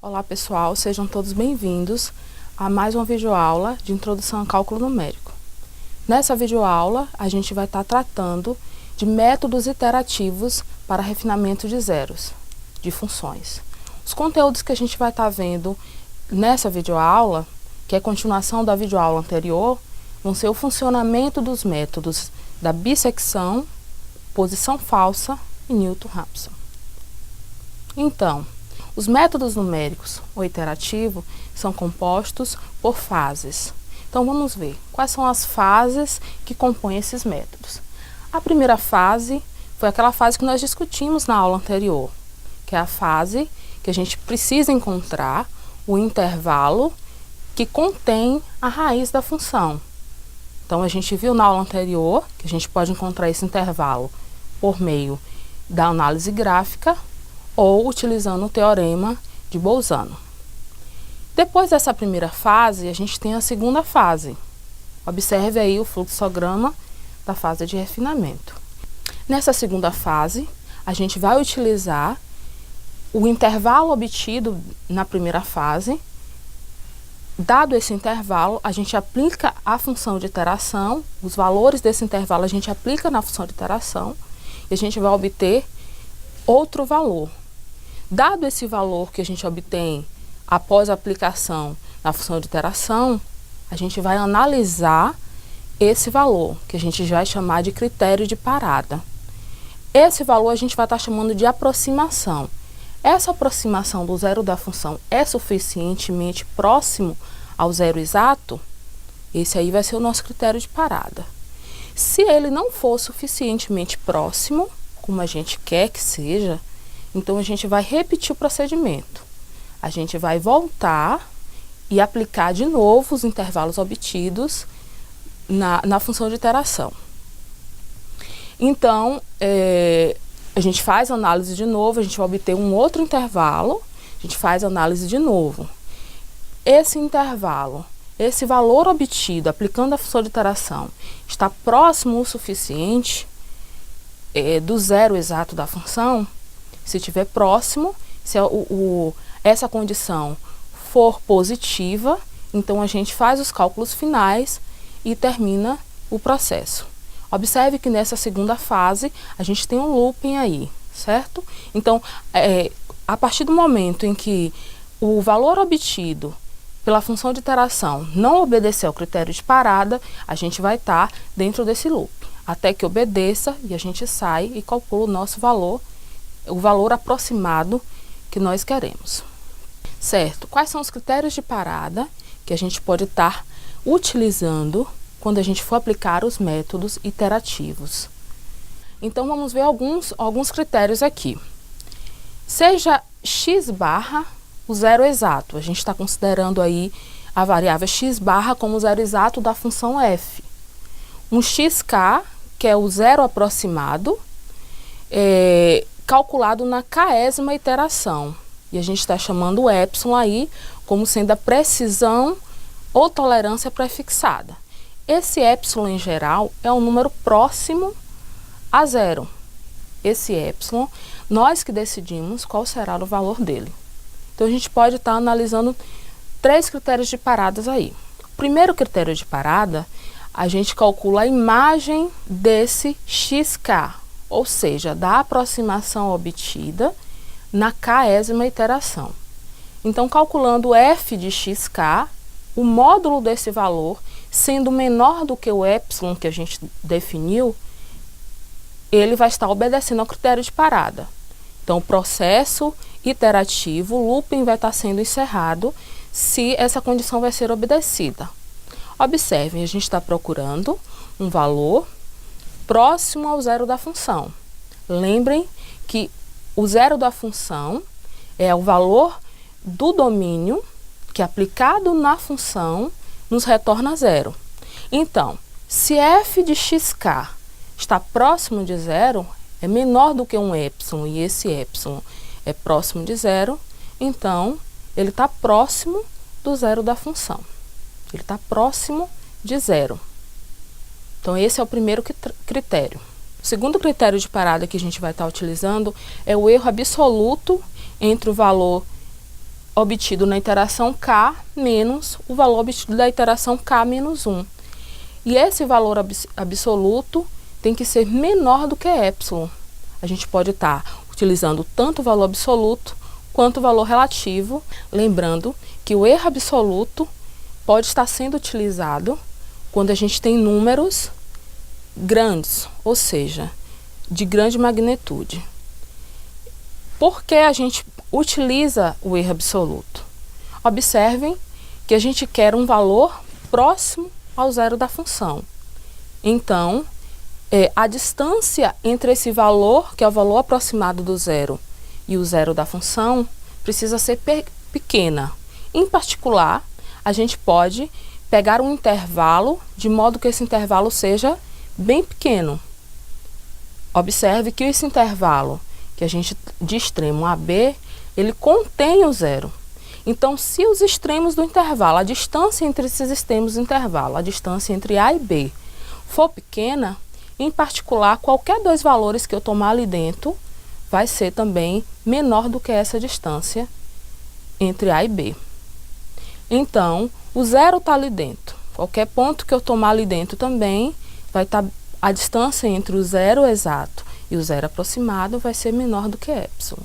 Olá pessoal, sejam todos bem-vindos a mais uma videoaula de Introdução ao Cálculo Numérico. Nessa videoaula, a gente vai estar tratando de métodos iterativos para refinamento de zeros, de funções. Os conteúdos que a gente vai estar vendo nessa videoaula, que é continuação da videoaula anterior, vão ser o funcionamento dos métodos da bissecção, posição falsa e Newton-Raphson. Então, os métodos numéricos ou iterativo são compostos por fases. Então vamos ver quais são as fases que compõem esses métodos. A primeira fase foi aquela fase que nós discutimos na aula anterior, que é a fase que a gente precisa encontrar o intervalo que contém a raiz da função. Então a gente viu na aula anterior que a gente pode encontrar esse intervalo por meio da análise gráfica ou utilizando o teorema de Bolzano. Depois dessa primeira fase, a gente tem a segunda fase. Observe aí o fluxograma da fase de refinamento. Nessa segunda fase, a gente vai utilizar o intervalo obtido na primeira fase. Dado esse intervalo, a gente aplica a função de iteração, os valores desse intervalo a gente aplica na função de iteração e a gente vai obter outro valor. Dado esse valor que a gente obtém após a aplicação na função de iteração, a gente vai analisar esse valor, que a gente vai chamar de critério de parada. Esse valor a gente vai estar chamando de aproximação. Essa aproximação do zero da função é suficientemente próximo ao zero exato? Esse aí vai ser o nosso critério de parada. Se ele não for suficientemente próximo, como a gente quer que seja, então a gente vai repetir o procedimento. A gente vai voltar e aplicar de novo os intervalos obtidos na função de iteração. Então, a gente faz a análise de novo, a gente vai obter um outro intervalo, a gente faz a análise de novo. Esse intervalo, esse valor obtido aplicando a função de iteração, está próximo o suficiente do zero exato da função? Se estiver próximo, se essa condição for positiva, então a gente faz os cálculos finais e termina o processo. Observe que nessa segunda fase a gente tem um looping aí, certo? Então, a partir do momento em que o valor obtido pela função de iteração não obedecer ao critério de parada, a gente vai estar dentro desse loop, até que obedeça e a gente sai e calcula o nosso valor, o valor aproximado que nós queremos. Certo? Quais são os critérios de parada que a gente pode estar utilizando quando a gente for aplicar os métodos iterativos? Então, vamos ver alguns critérios aqui. Seja x barra o zero exato. A gente está considerando aí a variável x barra como o zero exato da função f. Um xk, que é o zero aproximado, calculado na késima iteração. E a gente está chamando o epsilon aí como sendo a precisão ou tolerância prefixada. Esse epsilon em geral é um número próximo a zero. Esse epsilon, nós que decidimos qual será o valor dele. Então a gente pode estar analisando três critérios de paradas aí. O primeiro critério de parada, a gente calcula a imagem desse xk, ou seja, da aproximação obtida na késima iteração. Então, calculando f de xk, o módulo desse valor, sendo menor do que o epsilon que a gente definiu, ele vai estar obedecendo ao critério de parada. Então, o processo iterativo, o looping vai estar sendo encerrado se essa condição vai ser obedecida. Observem, a gente está procurando um valor próximo ao zero da função. Lembrem que o zero da função é o valor do domínio que, aplicado na função, nos retorna zero. Então, se f de xk está próximo de zero, é menor do que um epsilon, e esse epsilon é próximo de zero, então ele está próximo do zero da função. Ele está próximo de zero. Então, esse é o primeiro critério. O segundo critério de parada que a gente vai estar utilizando é o erro absoluto entre o valor obtido na iteração k menos o valor obtido da iteração k menos 1. E esse valor absoluto tem que ser menor do que epsilon. A gente pode estar utilizando tanto o valor absoluto quanto o valor relativo, lembrando que o erro absoluto pode estar sendo utilizado quando a gente tem números grandes, ou seja, de grande magnitude. Por que a gente utiliza o erro absoluto? Observem que a gente quer um valor próximo ao zero da função. Então, a distância entre esse valor, que é o valor aproximado do zero, e o zero da função, precisa ser pequena. Em particular, a gente pode pegar um intervalo, de modo que esse intervalo seja bem pequeno. Observe que esse intervalo, que a gente de extremo a b, ele contém o zero. Então, se os extremos do intervalo, a distância entre esses extremos do intervalo, a distância entre a e b, for pequena, em particular, qualquer dois valores que eu tomar ali dentro, vai ser também menor do que essa distância entre a e b. Então, o zero está ali dentro. Qualquer ponto que eu tomar ali dentro também, vai estar a distância entre o zero exato e o zero aproximado vai ser menor do que epsilon.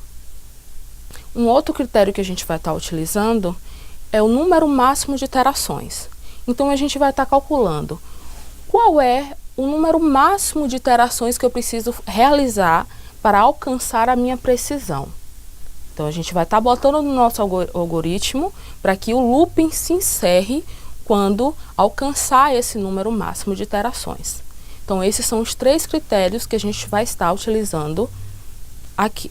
Um outro critério que a gente vai estar utilizando é o número máximo de iterações. Então, a gente vai estar calculando qual é o número máximo de iterações que eu preciso realizar para alcançar a minha precisão. Então, a gente vai estar botando no nosso algoritmo para que o looping se encerre quando alcançar esse número máximo de iterações. Então, esses são os 3 critérios que a gente vai estar utilizando aqui.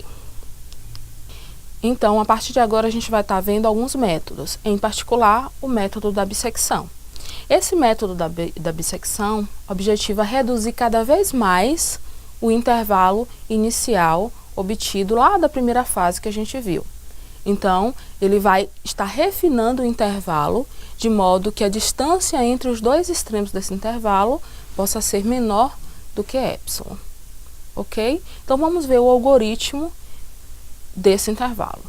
Então, a partir de agora, a gente vai estar vendo alguns métodos, em particular, o método da bissecção. Esse método da bissecção objetiva reduzir cada vez mais o intervalo inicial obtido lá da primeira fase que a gente viu. Então, ele vai estar refinando o intervalo de modo que a distância entre os dois extremos desse intervalo possa ser menor do que epsilon. Ok? Então, vamos ver o algoritmo desse intervalo.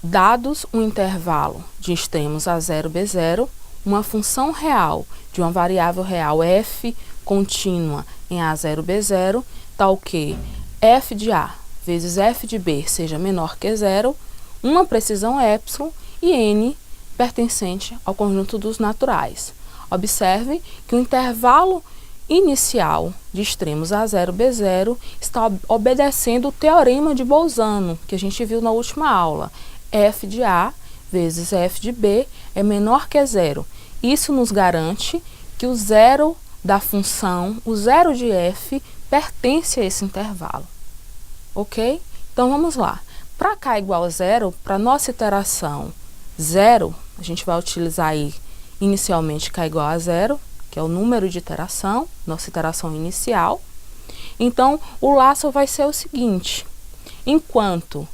Dados um intervalo de extremos A0, B0, uma função real de uma variável real f contínua em A0, B0, tal que f de A vezes f de B seja menor que zero, uma precisão epsilon e n pertencente ao conjunto dos naturais. Observe que o intervalo inicial de extremos A0, B0 está obedecendo o teorema de Bolzano, que a gente viu na última aula. F de A vezes f de B é menor que zero. Isso nos garante que o zero da função, o zero de f, pertence a esse intervalo. Ok? Então, vamos lá. Para k igual a zero, para nossa iteração zero, a gente vai utilizar aí inicialmente k igual a zero, que é o número de iteração, nossa iteração inicial. Então, o laço vai ser o seguinte: enquanto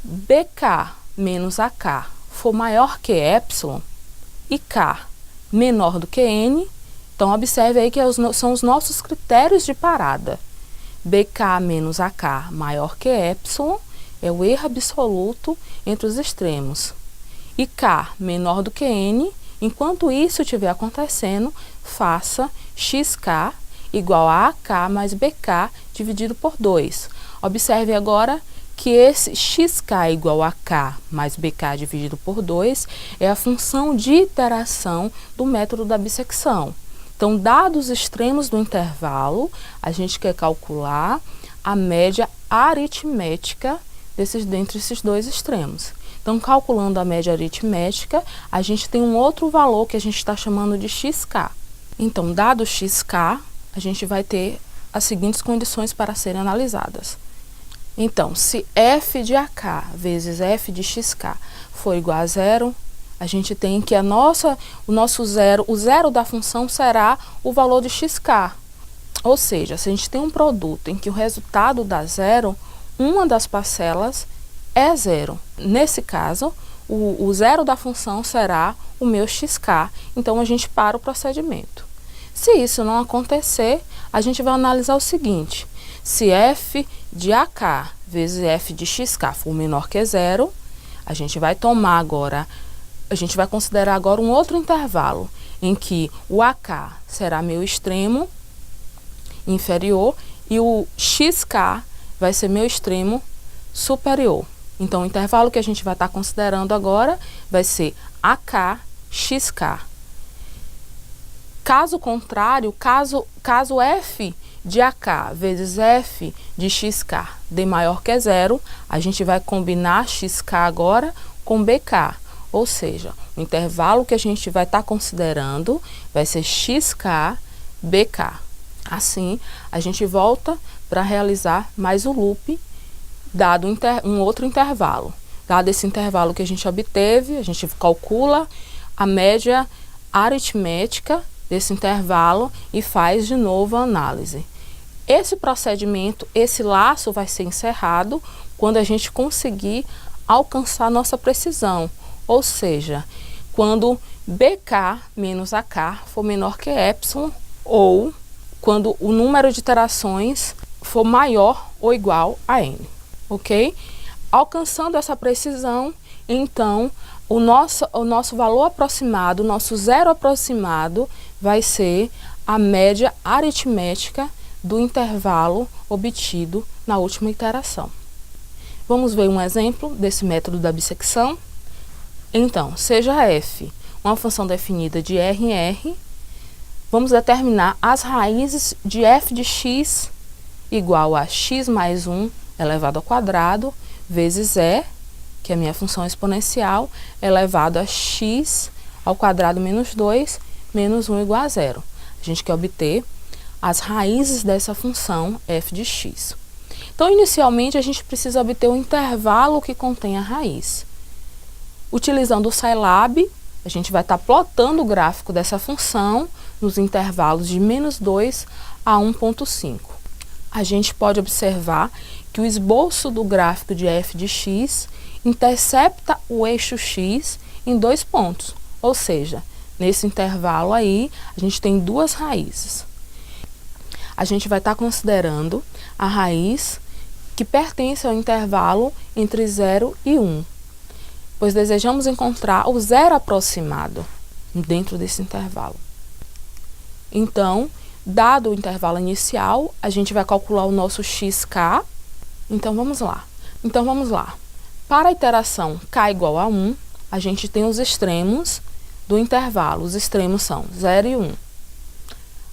bk menos ak for maior que epsilon e k menor do que n, então observe aí que são os nossos critérios de parada. bk menos ak maior que epsilon é o erro absoluto entre os extremos. E k menor do que n, enquanto isso estiver acontecendo, faça xk igual a ak mais bk dividido por 2. Observe agora que esse xk igual a k mais bk dividido por 2 é a função de iteração do método da bissecção. Então, dados os extremos do intervalo, a gente quer calcular a média aritmética dentre esses dois extremos. Então, calculando a média aritmética, a gente tem um outro valor que a gente está chamando de xk. Então, dado xk, a gente vai ter as seguintes condições para serem analisadas. Então, se f de ak vezes f de xk for igual a zero, a gente tem que o zero da função será o valor de xk. Ou seja, se a gente tem um produto em que o resultado dá zero, uma das parcelas é zero. Nesse caso, o zero da função será o meu xk. Então, a gente para o procedimento. Se isso não acontecer, a gente vai analisar o seguinte: se f de ak vezes f de xk for menor que zero, A gente vai tomar agora, a gente vai considerar agora um outro intervalo, em que o AK será meu extremo inferior e o XK vai ser meu extremo superior. Então, o intervalo que a gente vai estar considerando agora vai ser AK, XK. Caso contrário, caso F de AK vezes F de XK dê maior que zero, a gente vai combinar XK agora com BK. Ou seja, o intervalo que a gente vai estar considerando vai ser XK, BK. Assim, a gente volta para realizar mais o loop, dado um outro intervalo. Dado esse intervalo que a gente obteve, a gente calcula a média aritmética desse intervalo e faz de novo a análise. Esse procedimento, esse laço vai ser encerrado quando a gente conseguir alcançar nossa precisão, ou seja, quando BK menos AK for menor que epsilon ou quando o número de iterações for maior ou igual a n, ok? Alcançando essa precisão, então, o nosso valor aproximado, o nosso zero aproximado, vai ser a média aritmética do intervalo obtido na última iteração. Vamos ver um exemplo desse método da bissecção? Então, seja f uma função definida de R em R, vamos determinar as raízes de f de x igual a x mais 1 elevado ao quadrado, vezes e, que é a minha função exponencial, elevado a x ao quadrado menos 2, menos 1 igual a zero. A gente quer obter as raízes dessa função f de x. Então, inicialmente, a gente precisa obter o intervalo que contém a raiz. Utilizando o Scilab, a gente vai estar plotando o gráfico dessa função nos intervalos de menos 2 a 1,5. A gente pode observar que o esboço do gráfico de f de x intercepta o eixo x em 2 pontos, ou seja, nesse intervalo aí, a gente tem duas raízes. A gente vai estar considerando a raiz que pertence ao intervalo entre 0 e 1, pois desejamos encontrar o zero aproximado dentro desse intervalo. Então, dado o intervalo inicial, a gente vai calcular o nosso XK. Então, vamos lá. Para a iteração k igual a 1, a gente tem os extremos do intervalo. Os extremos são 0 e 1.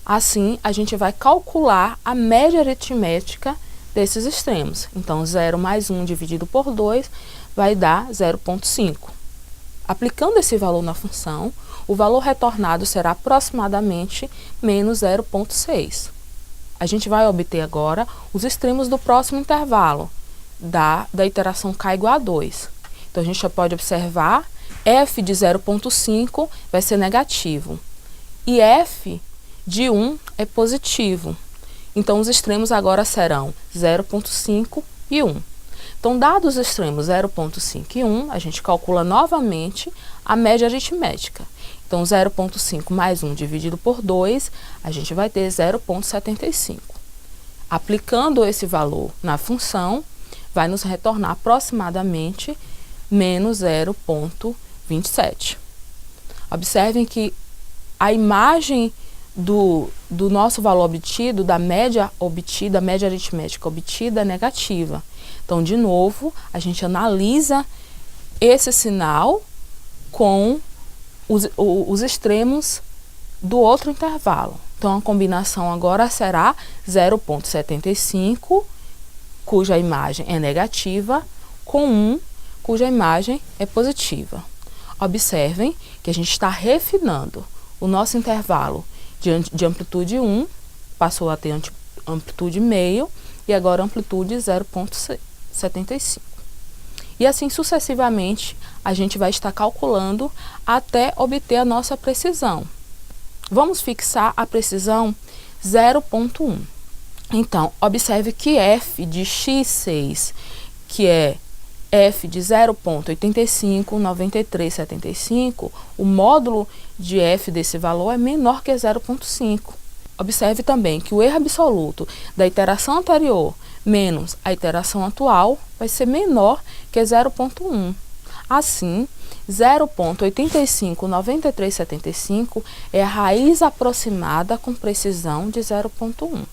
Assim, a gente vai calcular a média aritmética desses extremos. Então, 0 mais 1 dividido por 2 vai dar 0,5. Aplicando esse valor na função, o valor retornado será aproximadamente menos 0,6. A gente vai obter agora os extremos do próximo intervalo, da iteração k igual a 2. Então, a gente já pode observar, f de 0,5 vai ser negativo e f de 1 é positivo. Então, os extremos agora serão 0,5 e 1. Então, dados os extremos 0,5 e 1, a gente calcula novamente a média aritmética. Então, 0,5 mais 1 dividido por 2, a gente vai ter 0,75. Aplicando esse valor na função, vai nos retornar aproximadamente menos 0,27. Observem que a imagem do nosso valor obtido, da média obtida, a média aritmética obtida é negativa. Então, de novo, a gente analisa esse sinal com os extremos do outro intervalo. Então, a combinação agora será 0,75, cuja imagem é negativa, com 1, cuja imagem é positiva. Observem que a gente está refinando o nosso intervalo de amplitude 1, passou a ter amplitude meio, e agora amplitude 0,75. E assim sucessivamente, a gente vai estar calculando até obter a nossa precisão. Vamos fixar a precisão 0,1. Então, observe que f de x6, que é f de 0,859375, o módulo de f desse valor é menor que 0,5. Observe também que o erro absoluto da iteração anterior menos a iteração atual vai ser menor que 0,1. Assim, 0,859375 é a raiz aproximada com precisão de 0,1.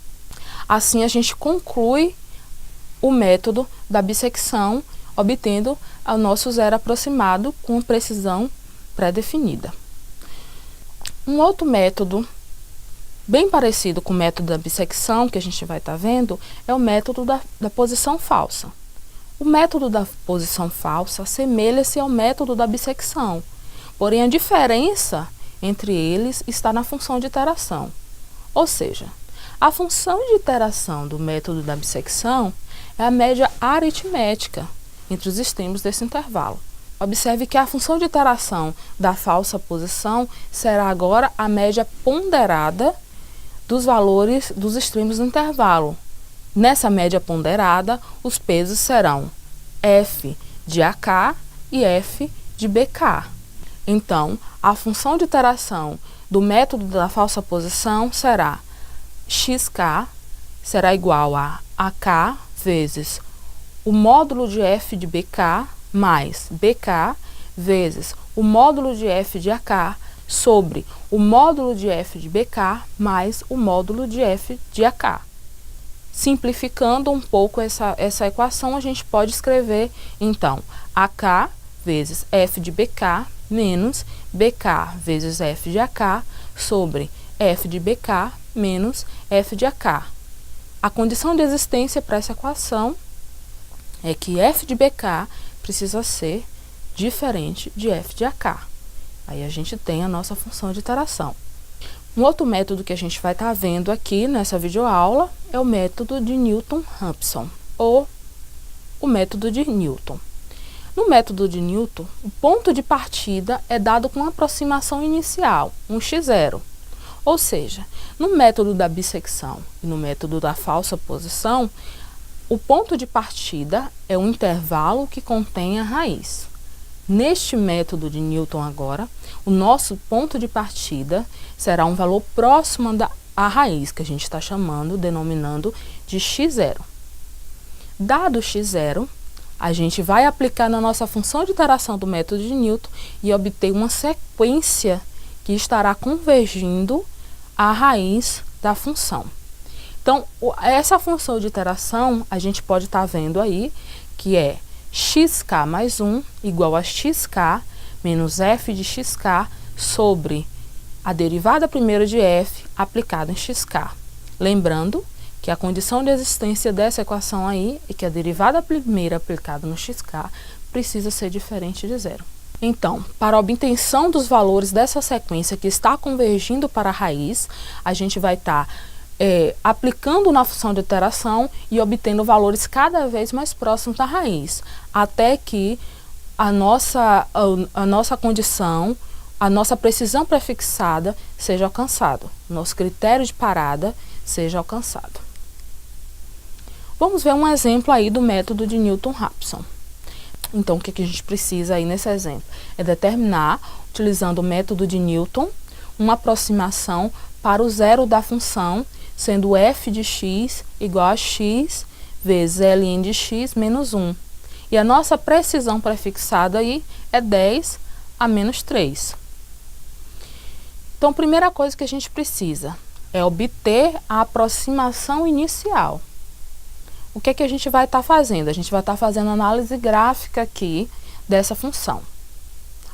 Assim, a gente conclui o método da bissecção, obtendo o nosso zero aproximado com precisão pré-definida. Um outro método bem parecido com o método da bissecção, que a gente vai estar vendo, é o método da posição falsa. O método da posição falsa assemelha-se ao método da bissecção, porém a diferença entre eles está na função de iteração. Ou seja, a função de iteração do método da bissecção é a média aritmética entre os extremos desse intervalo. Observe que a função de iteração da falsa posição será agora a média ponderada dos valores dos extremos do intervalo. Nessa média ponderada, os pesos serão f de AK e f de BK. Então, a função de iteração do método da falsa posição será xk será igual a AK vezes o módulo de f de BK mais BK vezes o módulo de f de AK sobre o módulo de f de BK mais o módulo de f de AK. Simplificando um pouco essa equação, a gente pode escrever, então, AK vezes f de BK menos BK vezes f de AK sobre f de BK menos f de AK. A condição de existência para essa equação é que f de BK precisa ser diferente de f de AK. Aí a gente tem a nossa função de iteração. Um outro método que a gente vai estar vendo aqui nessa videoaula é o método de Newton-Raphson, ou o método de Newton. No método de Newton, o ponto de partida é dado com uma aproximação inicial, um x0. Ou seja, no método da bissecção e no método da falsa posição, o ponto de partida é um intervalo que contém a raiz. Neste método de Newton agora, o nosso ponto de partida será um valor próximo à raiz, que a gente está denominando de x0. Dado x0, a gente vai aplicar na nossa função de iteração do método de Newton e obter uma sequência que estará convergindo à raiz da função. Então, essa função de iteração, a gente pode estar vendo aí, que é xk mais 1 igual a xk menos f de xk sobre a derivada primeira de f aplicada em xk. Lembrando que a condição de existência dessa equação aí é que a derivada primeira aplicada no xk precisa ser diferente de zero. Então, para a obtenção dos valores dessa sequência que está convergindo para a raiz, a gente vai estar aplicando na função de iteração e obtendo valores cada vez mais próximos da raiz, até que a nossa condição, a nossa precisão prefixada seja alcançada, nosso critério de parada seja alcançado. Vamos ver um exemplo aí do método de Newton-Raphson. Então, o que a gente precisa aí nesse exemplo? É determinar, utilizando o método de Newton, uma aproximação para o zero da função, sendo f de x igual a x vezes ln de x menos 1. E a nossa precisão prefixada aí é 10 a menos 3. Então, a primeira coisa que a gente precisa é obter a aproximação inicial. O que a gente vai estar fazendo? A gente vai estar fazendo análise gráfica aqui dessa função.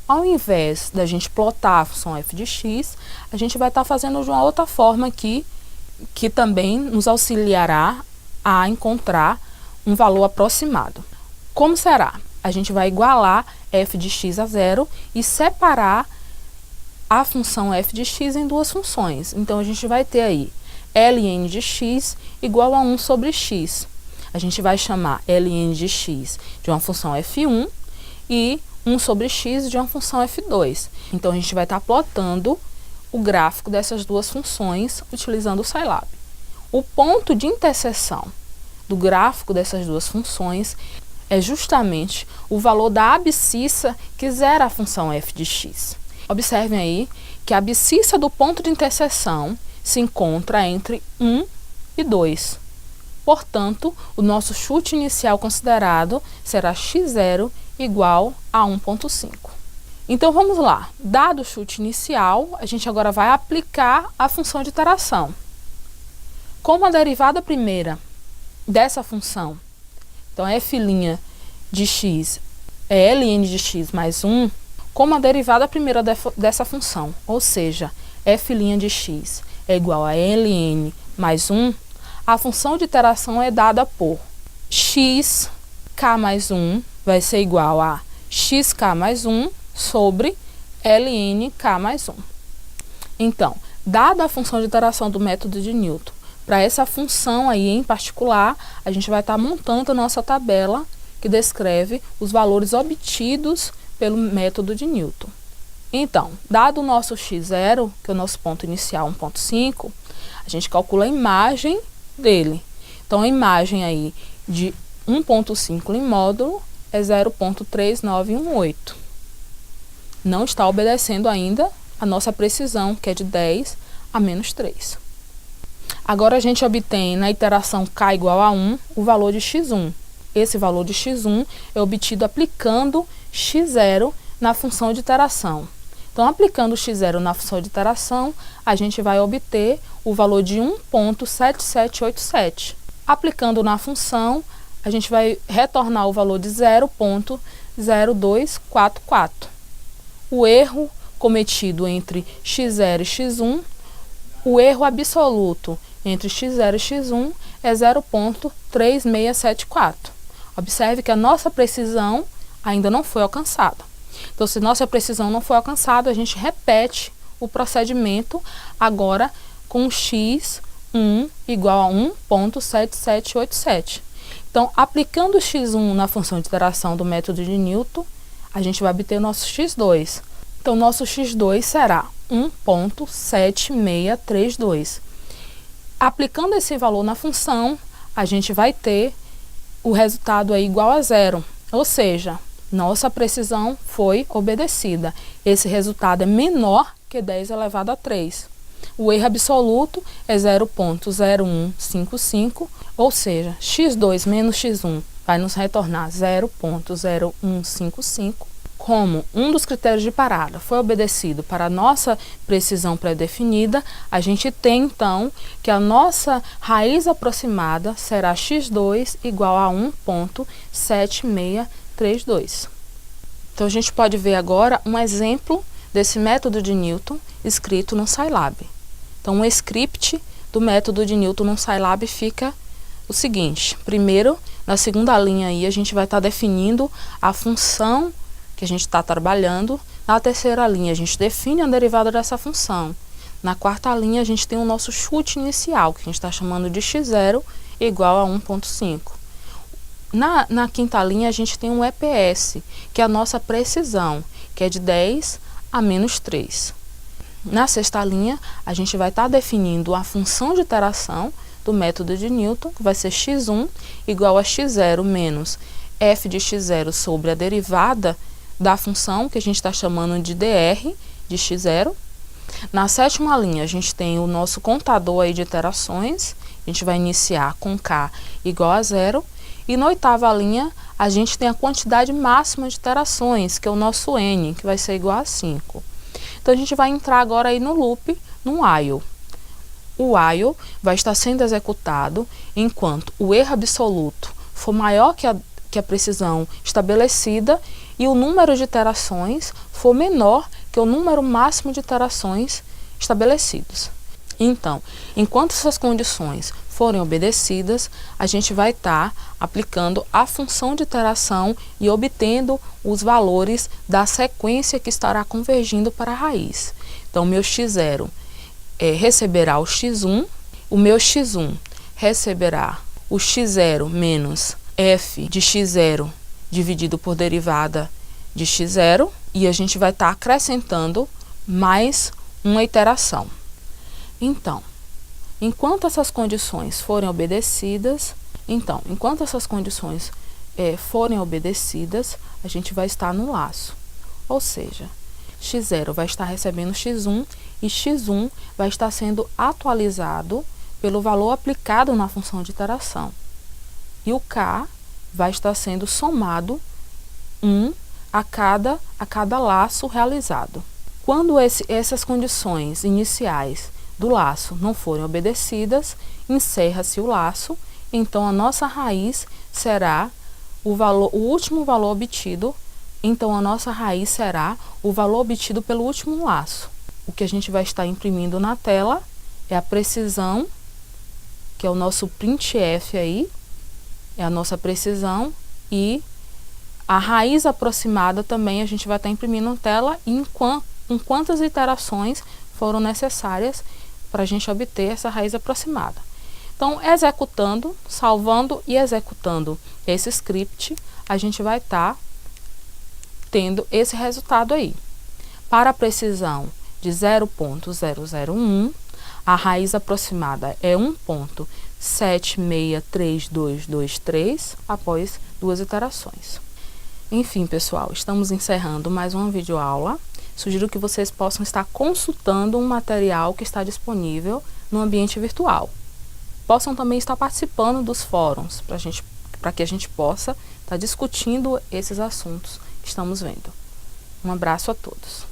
Ao invés da gente plotar a função f de x, a gente vai estar fazendo de uma outra forma aqui, que também nos auxiliará a encontrar um valor aproximado. Como será? A gente vai igualar f de x a zero e separar a função f de x em duas funções. Então, a gente vai ter aí ln de x igual a 1 sobre x. A gente vai chamar ln de x de uma função f1 e 1 sobre x de uma função f2. Então, a gente vai estar plotando o gráfico dessas duas funções utilizando o Scilab. O ponto de interseção do gráfico dessas duas funções é justamente o valor da abscissa que zera a função f de x. Observem aí que a abscissa do ponto de interseção se encontra entre 1 e 2. Portanto, o nosso chute inicial considerado será x0 igual a 1,5. Então, vamos lá. Dado o chute inicial, a gente agora vai aplicar a função de iteração. Como a derivada primeira dessa função, então f' de x é ln de x mais 1, como a derivada primeira dessa função, ou seja, f' de x é igual a ln mais 1, a função de iteração é dada por x k mais 1 vai ser igual a xk mais 1 sobre ln k mais 1. Então, dada a função de iteração do método de Newton, para essa função aí em particular, a gente vai estar montando a nossa tabela que descreve os valores obtidos pelo método de Newton. Então, dado o nosso x0, que é o nosso ponto inicial 1,5, a gente calcula a imagem dele. Então, a imagem aí de 1,5 em módulo é 0,3918. Não está obedecendo ainda a nossa precisão, que é de 10 a menos 3. Agora, a gente obtém na iteração k igual a 1 o valor de x1. Esse valor de x1 é obtido aplicando x0 na função de iteração. Então, aplicando x0 na função de iteração, a gente vai obter o valor de 1,7787. Aplicando na função, a gente vai retornar o valor de 0,0244. O erro cometido entre x0 e x1, o erro absoluto entre x0 e x1 é 0,3674. Observe que a nossa precisão ainda não foi alcançada. Então, se nossa precisão não foi alcançada, a gente repete o procedimento agora com x1 igual a 1,7787. Então, aplicando x1 na função de iteração do método de Newton, a gente vai obter o nosso x2. Então, nosso x2 será 1,7632. Aplicando esse valor na função, a gente vai ter o resultado aí igual a 0, ou seja, nossa precisão foi obedecida. Esse resultado é menor que 10 elevado a 3. O erro absoluto é 0,0155, ou seja, x2 menos x1 vai nos retornar 0,0155. Como um dos critérios de parada foi obedecido para a nossa precisão pré-definida, a gente tem então que a nossa raiz aproximada será x2 igual a 1,7632. Então, a gente pode ver agora um exemplo desse método de Newton escrito no Scilab. Então, um script do método de Newton no Scilab fica o seguinte. Primeiro, na segunda linha aí, a gente vai estar definindo a função que a gente está trabalhando. Na terceira linha, a gente define a derivada dessa função. Na quarta linha, a gente tem o nosso chute inicial, que a gente está chamando de x0 igual a 1,5. Na quinta linha, a gente tem um EPS, que é a nossa precisão, que é de 10 a menos 3. Na sexta linha, a gente vai estar definindo a função de iteração do método de Newton, que vai ser x1 igual a x0 menos f de x0 sobre a derivada da função, que a gente está chamando de dr de x0. Na sétima linha, a gente tem o nosso contador aí de iterações, a gente vai iniciar com k igual a 0. E na oitava linha, a gente tem a quantidade máxima de iterações, que é o nosso n, que vai ser igual a 5. Então, a gente vai entrar agora aí no loop, no while. O while vai estar sendo executado enquanto o erro absoluto for maior que a precisão estabelecida e o número de iterações for menor que o número máximo de iterações estabelecidos. Então, enquanto essas condições forem obedecidas, a gente vai estar aplicando a função de iteração e obtendo os valores da sequência que estará convergindo para a raiz. Então, meu x0 receberá o x1, o meu x1 receberá o x0 menos f de x0 dividido por derivada de x0, e a gente vai estar acrescentando mais uma iteração. Então, enquanto essas condições forem obedecidas, a gente vai estar no laço. Ou seja, x0 vai estar recebendo x1 e x1 vai estar sendo atualizado pelo valor aplicado na função de iteração. E o k vai estar sendo somado 1 a cada laço realizado. Quando essas condições iniciais do laço não forem obedecidas, encerra-se o laço, então a nossa raiz será o último valor obtido, então a nossa raiz será o valor obtido pelo último laço. O que a gente vai estar imprimindo na tela é a precisão, que é o nosso printf aí, é a nossa precisão, e a raiz aproximada também a gente vai estar imprimindo na tela em quantas iterações foram necessárias para a gente obter essa raiz aproximada. Então, executando, salvando e executando esse script, a gente vai estar tendo esse resultado aí. Para a precisão de 0.001, a raiz aproximada é 1.7632223 após 2 iterações. Enfim, pessoal, estamos encerrando mais uma videoaula. Sugiro que vocês possam estar consultando um material que está disponível no ambiente virtual. Possam também estar participando dos fóruns para que a gente possa estar discutindo esses assuntos que estamos vendo. Um abraço a todos.